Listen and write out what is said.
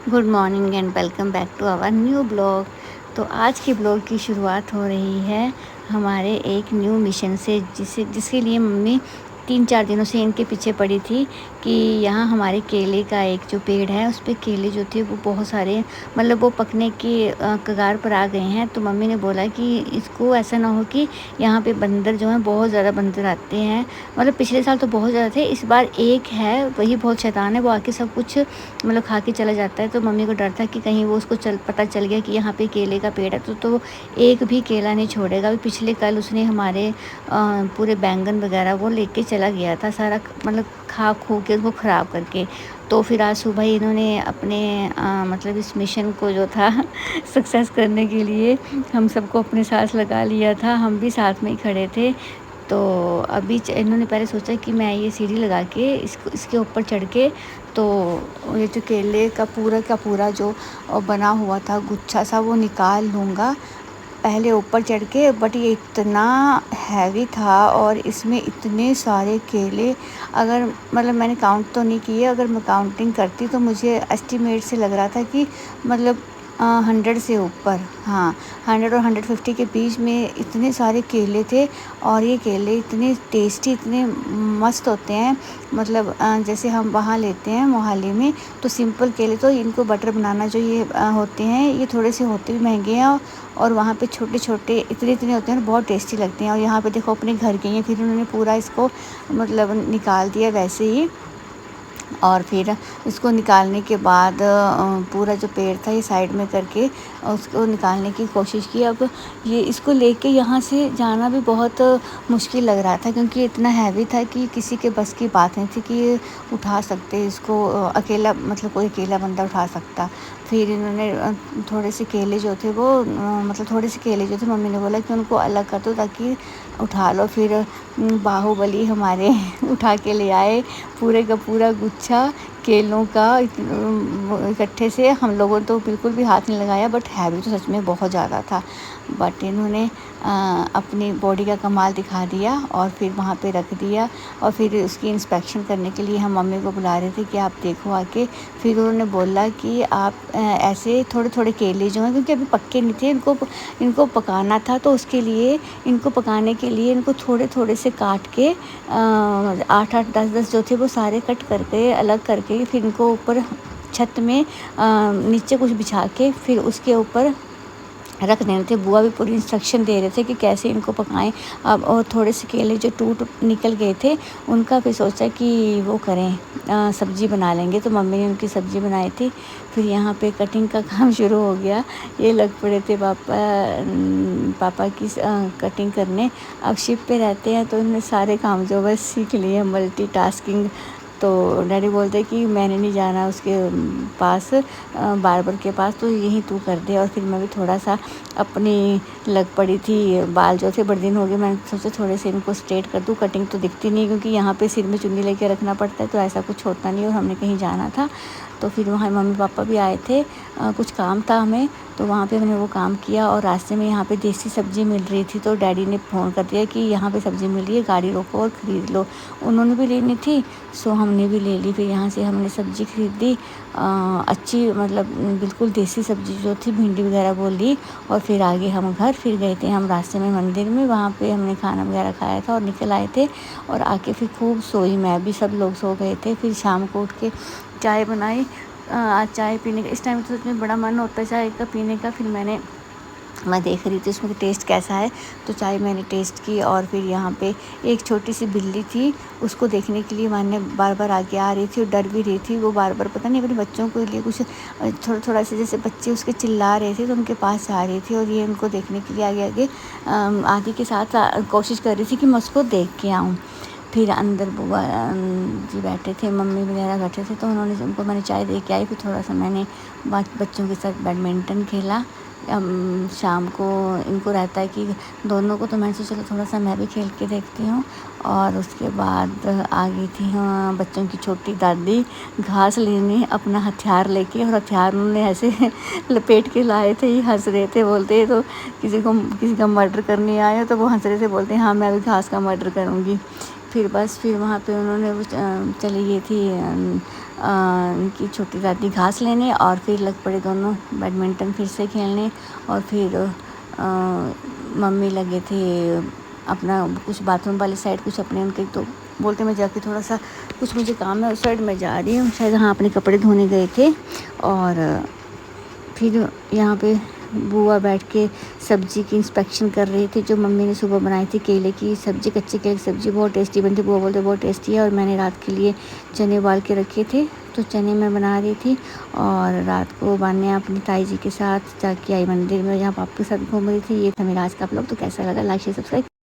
Good morning and welcome back to our new blog. तो आज के ब्लॉग की शुरुआत हो रही है हमारे एक न्यू मिशन से, जिसके लिए मम्मी 3-4 दिनों से इनके पीछे पड़ी थी कि यहाँ हमारे केले का एक जो पेड़ है उस पे केले जो थे वो बहुत सारे, मतलब वो पकने की कगार पर आ गए हैं। तो मम्मी ने बोला कि इसको ऐसा ना हो कि यहाँ पे बंदर जो हैं बहुत ज़्यादा बंदर आते हैं, मतलब पिछले साल तो बहुत ज़्यादा थे, इस बार एक है वही बहुत शैतान है, वो आके सब कुछ मतलब खा के चला जाता है। तो मम्मी को डर था कि कहीं वो उसको पता चल गया कि यहाँ पे केले का पेड़ है तो एक भी केला नहीं छोड़ेगा। अभी पिछले कल उसने हमारे पूरे बैंगन वगैरह वो लेके चला गया था सारा, मतलब खा खू के उसको ख़राब करके। तो फिर आज सुबह ही इन्होंने अपने मतलब इस मिशन को जो था सक्सेस करने के लिए हम सबको अपने साथ लगा लिया था, हम भी साथ में ही खड़े थे। तो अभी इन्होंने पहले सोचा कि मैं ये सीढ़ी लगा के इसके ऊपर चढ़ के, तो ये जो केले का पूरा जो बना हुआ था गुच्छा सा वो निकाल लूँगा पहले ऊपर चढ़ के। बट ये इतना हैवी था और इसमें इतने सारे केले, अगर मतलब मैंने काउंट तो नहीं किए, अगर मैं काउंटिंग करती तो मुझे एस्टिमेट से लग रहा था कि मतलब 100 से ऊपर, हाँ 100 और 150 के बीच में इतने सारे केले थे। और ये केले इतने टेस्टी, इतने मस्त होते हैं, मतलब जैसे हम वहाँ लेते हैं मोहाली में तो सिंपल केले, तो इनको बटर बनाना जो ये होते हैं ये थोड़े से होते भी महंगे हैं, और वहाँ पे छोटे छोटे इतने इतने होते हैं, बहुत टेस्टी लगते हैं। और यहाँ पे देखो अपने घर गई हैं, फिर उन्होंने पूरा इसको मतलब निकाल दिया वैसे ही। और फिर इसको निकालने के बाद पूरा जो पेड़ था ये साइड में करके उसको निकालने की कोशिश की। अब ये इसको लेके यहाँ से जाना भी बहुत मुश्किल लग रहा था, क्योंकि इतना हैवी था कि किसी के बस की बात नहीं थी कि ये उठा सकते इसको अकेला, मतलब कोई अकेला बंदा उठा सकता। फिर इन्होंने थोड़े से केले जो थे वो मतलब थोड़े से केले जो थे मम्मी ने बोला कि उनको अलग कर दो ताकि उठा लो। फिर बाहुबली हमारे उठा के ले आए पूरे का पूरा गुच्छा केलों का। इकट्ठे से हम लोगों ने तो बिल्कुल भी हाथ नहीं लगाया, बट हैवी तो सच में बहुत ज़्यादा था। बट इन्होंने अपनी बॉडी का कमाल दिखा दिया और फिर वहाँ पे रख दिया। और फिर उसकी इंस्पेक्शन करने के लिए हम मम्मी को बुला रहे थे कि आप देखो आके। फिर उन्होंने बोला कि आप ऐसे थोड़े थोड़े केले जो हैं, क्योंकि अभी पक्के नहीं थे, इनको पकाना था, तो उसके लिए इनको पकाने के लिए इनको थोड़े थोड़े से काट के 8-8 10-10 जो थे वो सारे कट करके अलग करके फिर इनको ऊपर छत में नीचे कुछ बिछा के फिर उसके ऊपर रख देने थे। बुआ भी पूरी इंस्ट्रक्शन दे रहे थे कि कैसे इनको पकाएं। अब और थोड़े से केले जो टूट निकल गए थे उनका फिर सोचा कि वो करें, सब्ज़ी बना लेंगे, तो मम्मी ने उनकी सब्ज़ी बनाई थी। फिर यहाँ पे कटिंग का काम शुरू हो गया। ये लग पड़े थे पापा की कटिंग करने। अब शिप पे रहते हैं तो इन्होंने सारे काम जो बस सीख लिए, मल्टीटास्किंग। तो डैडी बोलते कि मैंने नहीं जाना उसके पास, बार्बर के पास, तो यहीं तू कर दे। और फिर मैं भी थोड़ा सा अपनी लग पड़ी थी, बाल जो थे बड़े दिन हो गए, मैंने सोचा थोड़े से इनको स्ट्रेट कर दूँ। कटिंग तो दिखती नहीं क्योंकि यहाँ पे सिर में चुन्नी लेके रखना पड़ता है, तो ऐसा कुछ होता नहीं। और हमने कहीं जाना था तो फिर वहाँ मम्मी पापा भी आए थे, कुछ काम था हमें, तो वहाँ पे मैंने वो काम किया। और रास्ते में यहाँ पे देसी सब्ज़ी मिल रही थी, तो डैडी ने फ़ोन कर दिया कि यहाँ पे सब्ज़ी मिल रही है, गाड़ी रोको और ख़रीद लो। उन्होंने भी लेनी थी, सो हमने भी ले ली। फिर यहाँ से हमने सब्ज़ी खरीदी, अच्छी मतलब बिल्कुल देसी सब्ज़ी जो थी, भिंडी वगैरह वो ली। और फिर आगे हम घर फिर गए थे, हम रास्ते में मंदिर में, वहाँ पे हमने खाना वगैरह खाया था और निकल आए थे। और आके फिर खूब सोई, मैं भी, सब लोग सो गए थे। फिर शाम को उठ के चाय बनाई। आज चाय पीने का इस टाइम तो सच में बड़ा मन होता है चाय का पीने का। फिर मैं देख रही थी उसमें टेस्ट कैसा है, तो चाय मैंने टेस्ट की। और फिर यहाँ पे एक छोटी सी बिल्ली थी, उसको देखने के लिए मैंने बार बार आगे आ रही थी और डर भी रही थी। वो बार बार पता नहीं अपने बच्चों के लिए कुछ थोड़ा थोड़ा से, जैसे बच्चे उसके चिल्ला रहे थे तो उनके पास जा रही थी, और ये उनको देखने के लिए आगे आगे आदि के साथ कोशिश कर रही थी कि मैं उसको देख के आऊँ। फिर अंदर बुआ जी बैठे थे, मम्मी वगैरह बैठे थे, तो उनको मैंने चाय दे के आई। फिर थोड़ा सा मैंने बच्चों के साथ बैडमिंटन खेला। शाम को इनको रहता है कि दोनों को, तो मैंने सोचा चलो थोड़ा सा मैं भी खेल के देखती हूँ। और उसके बाद आ गई थी हाँ बच्चों की छोटी दादी घास लेने अपना हथियार लेके, और हथियार उन्होंने ऐसे लपेट के लाए थे। ये हंस रहे थे, बोलते तो किसी का मर्डर करने आए हो, तो वो हंस रहे थे, बोलते हैं हाँ मैं भी घास का मर्डर करूँगी। फिर बस फिर वहाँ पे उन्होंने चली गई थी उनकी छोटी दादी घास लेने, और फिर लग पड़े दोनों बैडमिंटन फिर से खेलने। और फिर मम्मी लगे थे अपना कुछ बाथरूम वाले साइड, कुछ अपने उनके, तो बोलते मैं जाके थोड़ा सा कुछ मुझे काम है उस साइड में जा रही हूँ, शायद हाँ अपने कपड़े धोने गए थे। और फिर यहाँ पे बुआ बैठ के सब्ज़ी की इंस्पेक्शन कर रही थी, जो मम्मी ने सुबह बनाई थी केले की सब्ज़ी, कच्चे केले की सब्ज़ी बहुत टेस्टी बनती, बुआ बोलते बहुत टेस्टी है। और मैंने रात के लिए चने उबाल के रखे थे, तो चने मैं बना रही थी। और रात को मैं अपनी ताई जी के साथ जाके आई मंदिर में, जहाँ पापा के साथ घूम रही थी। ये था मेरा आज का ब्लॉग, तो कैसा लगा लाइक शेयर सब्सक्राइब।